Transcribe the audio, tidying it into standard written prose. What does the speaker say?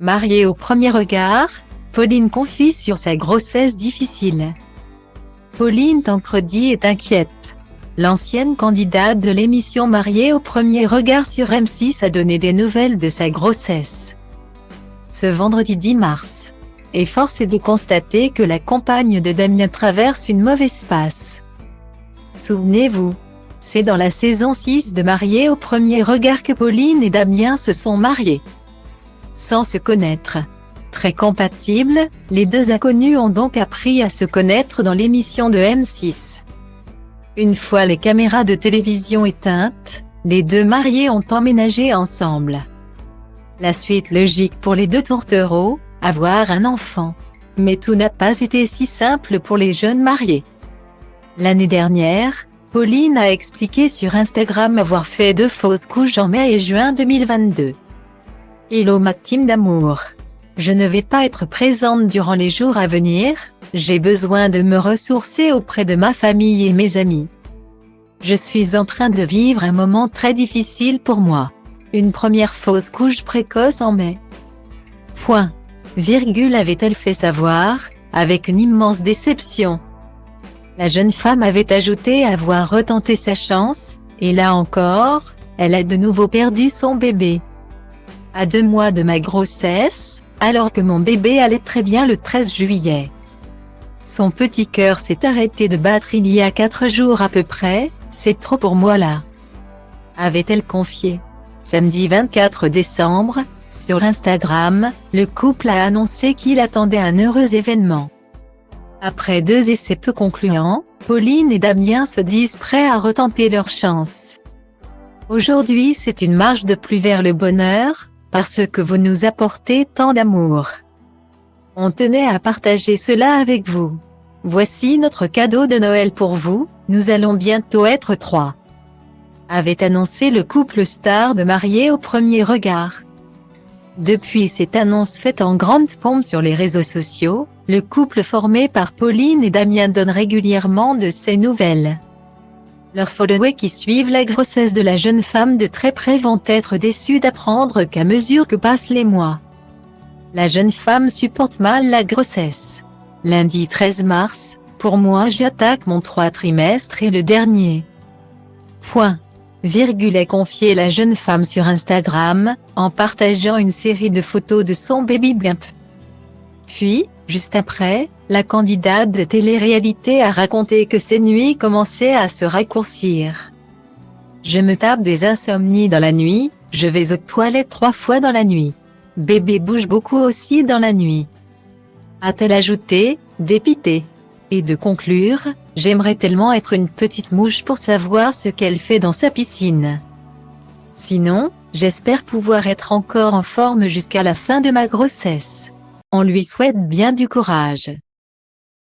Mariée au premier regard, Pauline confie sur sa grossesse difficile. Pauline Tancredi est inquiète. L'ancienne candidate de l'émission Mariée au premier regard sur M6 a donné des nouvelles de sa grossesse. Ce vendredi 10 mars. Et force est de constater que la compagne de Damien traverse une mauvaise passe. Souvenez-vous, c'est dans la saison 6 de Mariée au premier regard que Pauline et Damien se sont mariés. Sans se connaître. Très compatibles, les deux inconnus ont donc appris à se connaître dans l'émission de M6. Une fois les caméras de télévision éteintes, les deux mariés ont emménagé ensemble. La suite logique pour les deux tourtereaux, avoir un enfant. Mais tout n'a pas été si simple pour les jeunes mariés. L'année dernière, Pauline a expliqué sur Instagram avoir fait 2 fausses couches en mai et juin 2022. Hello ma team d'amour. Je ne vais pas être présente durant les jours à venir, j'ai besoin de me ressourcer auprès de ma famille et mes amis. Je suis en train de vivre un moment très difficile pour moi. Une première fausse couche précoce en mai. Point. Virgule avait-elle fait savoir, avec une immense déception. La jeune femme avait ajouté avoir retenté sa chance, et là encore, elle a de nouveau perdu son bébé. À 2 mois de ma grossesse, alors que mon bébé allait très bien le 13 juillet. Son petit cœur s'est arrêté de battre il y a 4 jours à peu près, c'est trop pour moi là. Avait-elle confié. Samedi 24 décembre, sur Instagram, le couple a annoncé qu'il attendait un heureux événement. Après 2 essais peu concluants, Pauline et Damien se disent prêts à retenter leur chance. Aujourd'hui c'est une marche de plus vers le bonheur, parce que vous nous apportez tant d'amour. On tenait à partager cela avec vous. Voici notre cadeau de Noël pour vous, nous allons bientôt être 3. Avait annoncé le couple star de Mariée au premier regard. Depuis cette annonce faite en grande pompe sur les réseaux sociaux, le couple formé par Pauline et Damien donne régulièrement de ses nouvelles. Leurs followers qui suivent la grossesse de la jeune femme de très près vont être déçus d'apprendre qu'à mesure que passent les mois, la jeune femme supporte mal la grossesse. Lundi 13 mars, pour moi j'attaque mon 3 trimestres et le dernier. Point. Virgule a confié la jeune femme sur Instagram, en partageant une série de photos de son baby bump. Puis, juste après, la candidate de télé-réalité a raconté que ses nuits commençaient à se raccourcir. Je me tape des insomnies dans la nuit, je vais aux toilettes 3 fois dans la nuit. Bébé bouge beaucoup aussi dans la nuit. A-t-elle ajouté, dépitée. Et de conclure, j'aimerais tellement être une petite mouche pour savoir ce qu'elle fait dans sa piscine. Sinon, j'espère pouvoir être encore en forme jusqu'à la fin de ma grossesse. On lui souhaite bien du courage.